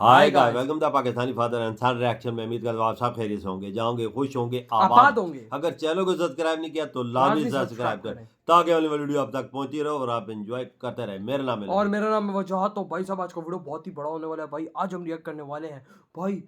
Hi hi guys, guys. Welcome the Pakistani father इंसान reaction में। उम्मीद करता हूं आप सब खैरियत से होंगे, जाओगे, खुश होंगे, आबाद आबाद। होंगे। अगर चैनल को सब्सक्राइब नहीं किया तो लाजमी लाजमी सब्सक्राइब सब्सक्राइब कर करें। ताकि आने वाली वीडियो आप तक पहुंचती रहे और आप एंजॉय करते रहे। मेरा नाम है और लबीब। मेरा नाम है वजूहत। तो भाई साहब आज का वीडियो बहुत ही बड़ा होने वाला है। भाई आज हम रिएक्ट करने वाले हैं भाई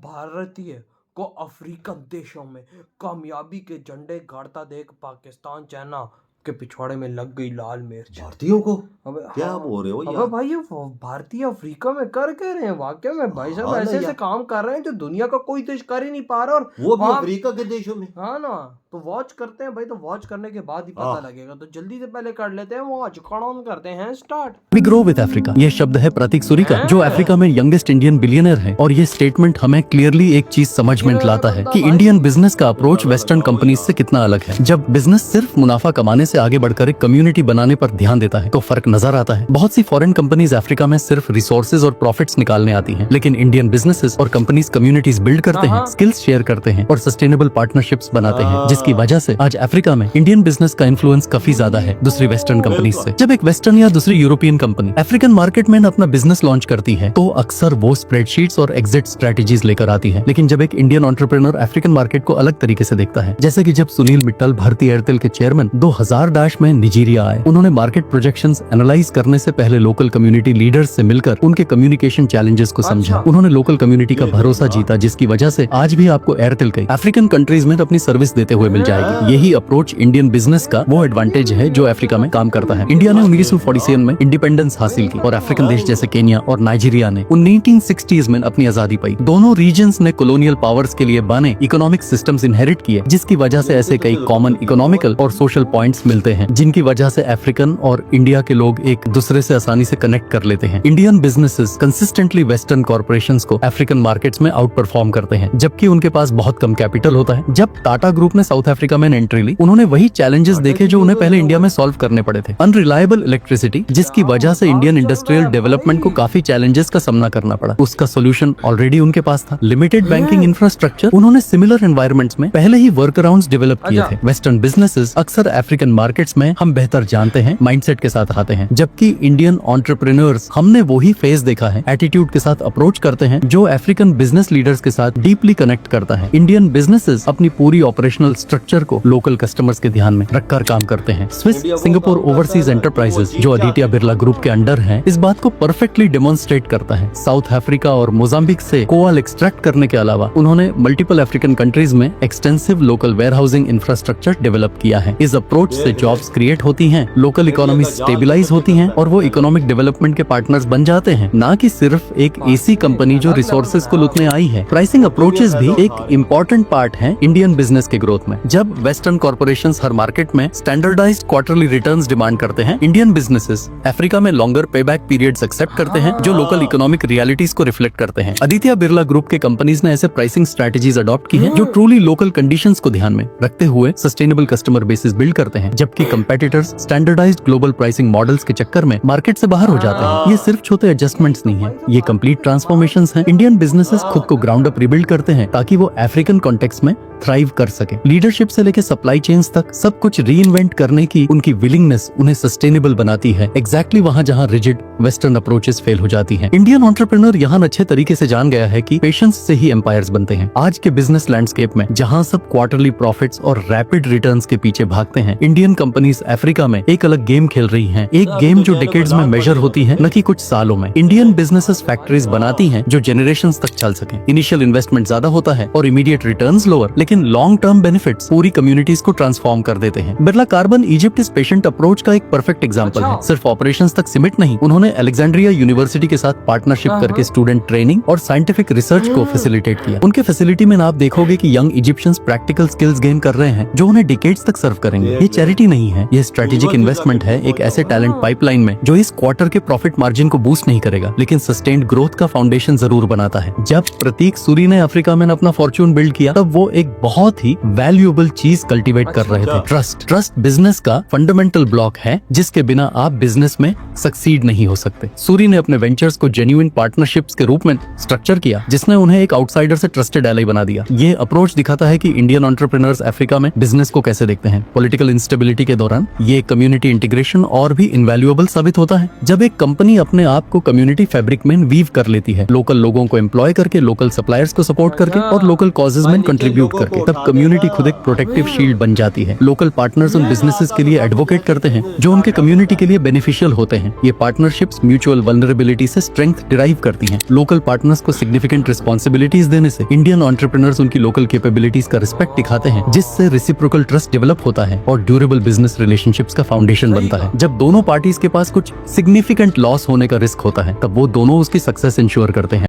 भारतीय को अफ्रीकन देशों में कामयाबी के झंडे गाड़ता देख पाकिस्तान चाइना के पिछवाड़े में लग गई लाल मिर्च। भारतीयों को अबे क्या हाँ। बोल रहे हो अबे यार? भाई ये भारतीय अफ्रीका में कर कह रहे हैं वाकई में भाई साहब हाँ ना ऐसे ऐसे यार, काम कर रहे हैं जो दुनिया का कोई देश कर ही नहीं पा रहा। और वो भी वहाँ अफ्रीका के देशों में। हाँ ना, तो वॉच करते हैं भाई। तो वॉच करने के बाद ही पता आह, लगेगा। तो जल्दी से पहले कर लेते हैं वॉच। ऑन करते हैं start. We grow with Africa, ये शब्द है प्रतीक सूरी का, जो अफ्रीका में यंगेस्ट इंडियन बिलियनर है। और ये स्टेटमेंट हमें क्लियरली एक चीज समझ में लाता है कि इंडियन बिजनेस का अप्रोच वेस्टर्न कंपनीज से कितना अलग है। जब बिजनेस सिर्फ मुनाफा कमाने से आगे बढ़कर एक कम्युनिटी बनाने पर ध्यान देता है तो फर्क नजर आता है। बहुत सी फॉरेन कंपनीज अफ्रीका में सिर्फ रिसोर्सेज और प्रॉफिट्स निकालने आती हैं, लेकिन इंडियन बिजनेसेस और कंपनीज कम्युनिटीज बिल्ड करते हैं, स्किल्स शेयर करते हैं और सस्टेनेबल पार्टनरशिप्स बनाते हैं, जिसकी वजह से आज अफ्रीका में इंडियन बिजनेस का इन्फ्लुएंस काफी ज्यादा है दूसरी वेस्टर्न कंपनीज से। जब एक वेस्टर्न या दूसरी यूरोपियन कंपनी अफ्रीकन मार्केट में अपना बिजनेस लॉन्च करती है तो अक्सर वो स्प्रेडशीट्स और एग्जिट स्ट्रेटेजीज लेकर आती है। लेकिन जब एक इंडियन एंटरप्रेन्योर अफ्रीकन मार्केट को अलग तरीके से देखता है, जैसे कि जब सुनील मिट्टल भारतीय एयरटेल के चेयरमैन 2000 में नाइजीरिया आए, उन्होंने मार्केट प्रोजेक्शंस एनालाइज करने से पहले लोकल कम्युनिटी लीडर्स से मिलकर उनके कम्युनिकेशन चैलेंजेस को समझा। उन्होंने लोकल कम्युनिटी का भरोसा जीता, जिसकी वजह से आज भी आपको एयरटेल कई अफ्रीकन कंट्रीज में अपनी सर्विस देते हुए मिल जाएगी। यही अप्रोच इंडियन बिजनेस का वो एडवांटेज है जो अफ्रीका में काम करता है। इंडिया ने 1947 में इंडिपेंडेंस हासिल की और अफ्रीकन देश जैसे केन्या और नाइजीरिया ने 1960s में अपनी आजादी पाई। दोनों रीजन्स ने कॉलोनियल पावर्स के लिए बने इकोनॉमिक सिस्टम्स इनहेरिट किए, जिसकी वजह से ऐसे कई कॉमन इकोनॉमिकल और सोशल पॉइंट्स मिलते हैं, जिनकी वजह से अफ्रीकन और इंडिया के लोग एक दूसरे से आसानी से कनेक्ट कर लेते हैं। Indian businesses consistently western corporations को अफ्रीकन मार्केट्स में आउट परफॉर्म करते हैं, जबकि उनके पास बहुत कम कैपिटल होता है। जब टाटा ग्रुप ने साउथ अफ्रीका में एंट्री ली, उन्होंने वही चैलेंजेस देखे जो उन्हें पहले इंडिया में सॉल्व करने पड़े थे। अनरिलायबल इलेक्ट्रिसिटी, जिसकी वजह से इंडियन इंडस्ट्रियल डेवलपमेंट को काफी चैलेंजेस का सामना करना पड़ा। उसका सोल्यूशन ऑलरेडी उनके पास था। लिमिटेड बैंकिंग इंफ्रास्ट्रक्चर, उन्होंने सिमिलर एनवायरमेंट्स में पहले ही वर्कअराउंड्स डेवलप किए थे। वेस्टर्न बिजनेसेस अक्सर अफ्रीकन मार्केट्स में हम बेहतर जानते हैं माइंडसेट के साथ आते हैं, जबकि इंडियन एंटरप्रेन्योर्स हमने वही फेज देखा है, एटीट्यूड के साथ अप्रोच करते हैं जो अफ्रीकन बिजनेस लीडर्स के साथ डीपली कनेक्ट करता है। इंडियन बिजनेसेस अपनी पूरी ऑपरेशनल स्ट्रक्चर को लोकल कस्टमर्स के ध्यान में रखकर काम करते हैं। स्विस, सिंगापुर ओवरसीज एंटरप्राइजेस जो आदित्य बिरला ग्रुप के अंडर हैं, इस बात को परफेक्टली डेमोन्स्ट्रेट करता है। साउथ अफ्रीका और मोजाम्बिक से कोआल एक्सट्रैक्ट करने के अलावा उन्होंने मल्टीपल अफ्रीकन कंट्रीज में extensive local warehousing infrastructure develop किया है। इस अप्रोच से जॉब्स क्रिएट होती हैं, लोकल इकोनॉमी स्टेबलाइज होती हैं और वो इकोनॉमिक डेवलपमेंट के पार्टनर्स बन जाते हैं, ना कि सिर्फ एक एसी कंपनी जो रिसोर्सेज को लूटने आई है। प्राइसिंग अप्रोचेस भी एक इम्पोर्टेंट पार्ट है इंडियन बिजनेस के ग्रोथ में। जब वेस्टर्न कॉर्पोरेशंस हर मार्केट में स्टैंडर्डाइज्ड क्वार्टरली रिटर्न्स डिमांड करते हैं, इंडियन बिजनेसेस अफ्रीका में लॉन्गर पेबैक पीरियड्स एक्सेप्ट करते हैं जो लोकल इकोनॉमिक रियलिटीज को रिफ्लेक्ट करते हैं। आदित्य बिरला ग्रुप के कंपनीज ने ऐसे प्राइसिंग स्ट्रेटजीज अडॉप्ट की हैं जो ट्रूली लोकल कंडीशंस को ध्यान में रखते हुए सस्टेनेबल कस्टमर बेसिस बिल्ड करते हैं, जबकि competitors standardised global pricing models के चक्कर में मार्केट से बाहर हो जाते हैं। ये सिर्फ छोटे एडजस्टमेंट्स नहीं है, ये कंप्लीट ट्रांसफॉर्मेशंस हैं। इंडियन बिजनेसेस खुद को ग्राउंड अप रिबिल्ड करते हैं ताकि वो अफ्रीकन कॉन्टेक्स्ट में थ्राइव कर सके। लीडरशिप से लेकर सप्लाई चेन्स तक सब कुछ रीइन्वेंट करने की उनकी विलिंगनेस उन्हें सस्टेनेबल बनाती है, एग्जैक्टली वहां जहां रिजिड वेस्टर्न अप्रोचेस फेल हो जाती हैं। इंडियन एंटरप्रेन्योर यहाँ अच्छे तरीके से जान गया है कि पेशेंस से ही एम्पायर्स बनते हैं। आज के बिजनेस लैंडस्केप में जहां सब क्वार्टरली प्रॉफिट्स और रैपिड रिटर्न्स के पीछे भागते हैं, इंडियन कंपनीज अफ्रीका में एक अलग गेम खेल रही हैं, एक गेम जो डिकेड्स में मेजर होती है, न कि कुछ सालों में। इंडियन बिजनेसेस फैक्ट्रीज बनाती हैं जो जनरेशंस तक चल सके। इनिशियल इन्वेस्टमेंट ज्यादा होता है और इमीडिएट रिटर्न्स लोअर, लेकिन लॉन्ग टर्म बेनिफिट्स पूरी कम्युनिटीज को ट्रांसफॉर्म कर देते हैं। बिरला कार्बन इजिप्ट इस पेशेंट अप्रोच का एक परफेक्ट एग्जांपल है। सिर्फ ऑपरेशंस तक सिमिट नहीं, उन्होंने अलेक्जेंड्रिया यूनिवर्सिटी के साथ पार्टनरशिप करके स्टूडेंट ट्रेनिंग और साइंटिफिक रिसर्च को फैसिलिटेट किया। उनके फैसिलिटी में आप देखोगे कि young Egyptians practical skills gain कर रहे हैं जो उन्हें डिकेड्स तक सर्व करेंगे। ये चैरिटी नहीं है, ये स्ट्रेटेजिक इन्वेस्टमेंट है एक ऐसे टैलेंट पाइपलाइन में जो इस क्वार्टर के प्रॉफिट मार्जिन को बूस्ट नहीं करेगा, लेकिन सस्टेन्ड ग्रोथ का फाउंडेशन जरूर बनाता है। जब प्रतीक सूरी ने अफ्रीका में अपना फॉर्च्यून बिल्ड किया, तब वो एक बहुत ही वैल्यू वैल्यूएबल चीज कल्टीवेट कर रहे थे, अच्छा। ट्रस्ट। ट्रस्ट बिजनेस का फंडामेंटल ब्लॉक है जिसके बिना आप बिजनेस में सक्सीड नहीं हो सकते। सूरी ने अपने वेंचर्स को जेन्युइन पार्टनरशिप्स के रूप में स्ट्रक्चर किया, जिसने उन्हें एक आउटसाइडर से ट्रस्टेड एलाई बना दिया। ये अप्रोच दिखाता है कि इंडियन एंटरप्रेन्योर्स अफ्रीका में बिजनेस को कैसे देखते हैं। पॉलिटिकल इंस्टेबिलिटी के दौरान ये कम्युनिटी इंटीग्रेशन और भी इनवैल्यूएबल साबित होता है। जब एक कंपनी अपने आप को कम्युनिटी फैब्रिक में वीव कर लेती है, लोकल लोगों को एम्प्लॉय करके, लोकल सप्लायर्स को सपोर्ट करके और लोकल कॉजेज में कंट्रीब्यूट करके, तब कम्युनिटी खुद एक प्रोटेक्टिव शील्ड बन जाती है। लोकल पार्टनर्स उन बिजनेसेस के लिए एडवोकेट करते हैं जो उनके कम्युनिटी के लिए बेनिफिशियल होते हैं। ये पार्टनरशिप्स म्यूचुअल वल्नरेबिलिटी से स्ट्रेंथ डिराइव करती हैं। लोकल पार्टनर्स को सिग्निफिकेंट रिस्पॉन्सिबिलिटीज देने से इंडियन एंटरप्रेन्योर्स उनकी लोकल कैपेबिलिटीज का रिस्पेक्ट दिखाते हैं, जिससे रेसिप्रोकल ट्रस्ट डेवलप होता है और ड्यूरेबल बिजनेस रिलेशनशिप्स का फाउंडेशन बनता है। जब दोनों पार्टीज के पास कुछ सिग्निफिकेंट लॉस होने का रिस्क होता है, तब वो दोनों उसकी सक्सेस इंश्योर करते हैं।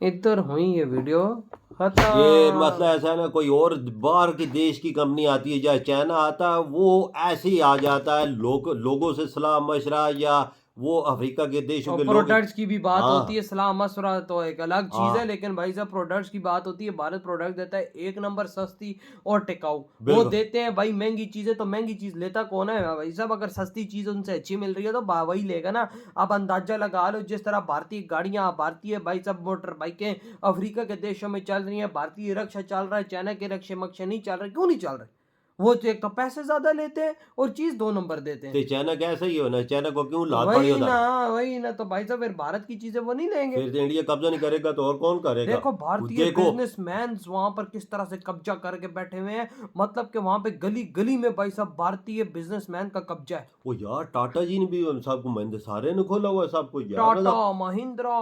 इधर हुई ये वीडियो ये खत्म। मतलब ऐसा है ना, कोई और बाहर की देश की कंपनी आती है, चाहे चाइना आता है, वो ऐसे ही आ जाता है, लोगों से सलाह मशरा, या वो अफ्रीका के देशों और के लोग। प्रोडक्ट्स की भी बात हाँ। होती है, सलाह मशवरा तो एक अलग चीज है, हाँ। लेकिन भाई साहब प्रोडक्ट्स की बात होती है। भारत प्रोडक्ट देता है एक नंबर सस्ती और टिकाऊ। वो बिल्कुल। देते हैं भाई महंगी चीजें, तो महंगी चीज लेता कौन है भाई साहब? अगर सस्ती चीज उनसे अच्छी मिल रही है तो वही लेगा ना। आप अंदाजा लगा लो, जिस तरह भारतीय गाड़ियां, भारतीय भाई साहब मोटर बाइकें अफ्रीका के देशों में चल रही हैं, भारतीय रक्षा चल रहा है, चाइना के रक्षे मक्षे नहीं चल रहे। क्यों नहीं चल रहे? वो तो एक तो पैसे ज्यादा लेते हैं और चीज 2 नंबर देते हैं। तो चाइना कैसा ही होना, चाइना को क्यों लात पड़ी वही होता है? ना, वही ना। तो भाई साहब फिर भारत की चीजें वो नहीं लेंगे। फिर तो इंडिया कब्जा नहीं करेगा तो और कौन करेगा? देखो भारतीय देखो बिजनेसमैन वहां पर किस तरह से कब्जा करके बैठे हुए हैं। मतलब कि वहां पे गली गली में भाई साहब भारतीय बिजनेसमैन का कब्जा है। वो यार, टाटा जी ने भी सबको, महिंद्रा सारे ने खोला हुआ है सबको यार। टाटा, महिंद्रा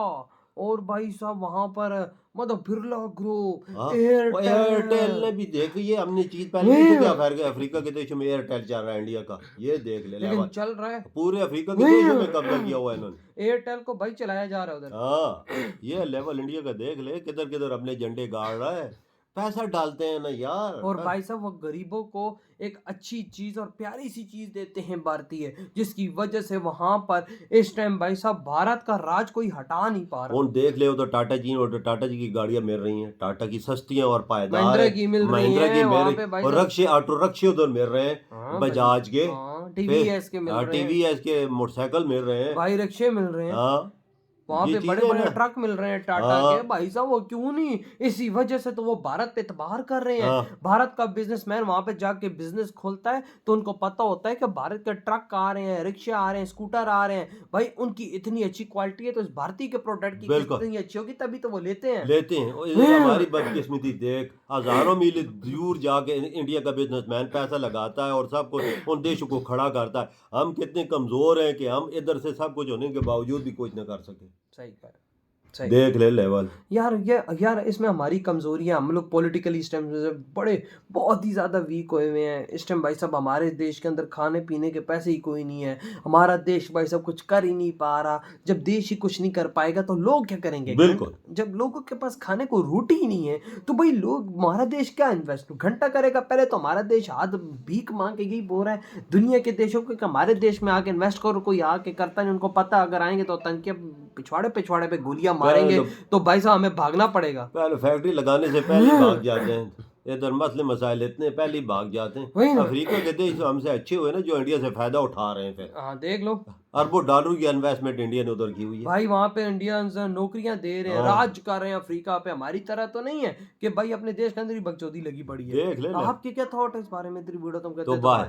और भाई साहब वहां पर मतलब बिरला ग्रुप, हाँ, वो एयरटेल ने भी देख, ये हमने चीज पहले नहीं देखी, अफ्रीका के देशों में एयरटेल चल रहा है इंडिया का, ये देख ले लेकिन लेवल। चल रहा है। पूरे अफ्रीका के देशों में कब्जा किया हुआ है इन्होंने। एयरटेल को भाई चलाया जा रहा है उधर। हाँ, ये लेवल इंडिया का देख ले, किधर किधर अपने झंडे गाड़ रहा है। पैसा डालते हैं ना यार। और भाई साहब वो गरीबों को एक अच्छी चीज और प्यारी सी चीज देते हैं भारतीय, जिसकी वजह से वहां पर इस टाइम भाई साहब भारत का राज कोई हटा नहीं पा रहा। कौन देख ले, तो टाटा जी, और टाटा जी की गाड़ियां मिल रही हैं, टाटा की सस्ती हैं और पायदार महिंद्रा है। की मिल रही महिंद्रा की हैं मिल वहां रही, पे भाई और साहब। रक्षे, ऑटो रक्षे उधर मिल रहे हैं, हाँ, बजाज के। हाँ, टीवीएस के मिल रहे हैं टीवीएस के मोटरसाइकिल मिल रहे हैं। भाई, रिक्शे मिल रहे हैं हाँ, वहां ये पे, बड़े चीजें बड़े ना। ट्रक मिल रहे हैं टाटा हाँ। के। भाई साहब वो क्यों नहीं, इसी वजह से तो वो भारत पे एतबार कर रहे हैं। हाँ। भारत का बिजनेसमैन वहां पे जाके बिजनेस खोलता है तो उनको पता होता है कि भारत के ट्रक आ रहे हैं, रिक्शे आ रहे हैं, स्कूटर आ रहे हैं, भाई उनकी इतनी अच्छी क्वालिटी है तो इस भारतीय के प्रोडक्ट की बिल्कुल। कितनी अच्छी होगी, तभी तो वो लेते हैं। लेते हैं। और ये हमारी बदकिस्मती देख, हजारों मील दूर जाके इंडिया का बिजनेसमैन पैसा लगाता है और सब कुछ उन देशों को खड़ा करता है। हम कितने कमजोर हैं कि हम इधर से सब कुछ होने के बावजूद भी कुछ न कर सके। सही कहा, सही। देख ले लेवल। यार इसमें हमारी कमजोरियां, हम लोग पॉलिटिकली इस टाइम से बड़े बहुत ही ज़्यादा वीक हुए हुए हैं इस टाइम भाई साहब। हमारे देश के अंदर खाने पीने के पैसे ही कोई नहीं है। हमारा देश भाई साहब कुछ कर ही नहीं पा रहा। जब देश ही कुछ नहीं कर पाएगा तो लोग क्या करेंगे? बिल्कुल। जब लोगों के पास खाने को रोटी ही नहीं है तो भाई लोग, हमारा देश क्या इन्वेस्ट घंटा करेगा? पहले तो हमारा देश हाथ भीख मांग के यही बोल रहा है दुनिया के देशों को कि हमारे देश में आके इन्वेस्ट करो। कोई आके करता नहीं, उनको पता अगर आएंगे तो तनके पिछवाड़े पे गोलियां मारेंगे तो भाई साहब हमें भागना पड़ेगा। पहले फैक्ट्री लगाने से पहले ही भाग जाते हैं। इधर मसले मसाइल इतने पहले ही भाग जाते वही हैं। ना। अफ्रीका के देश हमसे अच्छे हुए ना, जो इंडिया से फायदा उठा रहे हैं। फिर हाँ देख लो अरबों डॉलर की इन्वेस्टमेंट इंडिया ने उधर की हुई है भाई, वहां पे इंडियंस नौकरियां दे रहे हैं, हाँ। राज कर रहे हैं अफ्रीका पे। हमारी तरह तो नहीं है कि भाई अपने देश के अंदर ही बकचोदी लगी पड़ी है। देख ले ना। आपके क्या थॉट है इस बारे में? तेरी वीडियो तुम कहते तो हो बाय।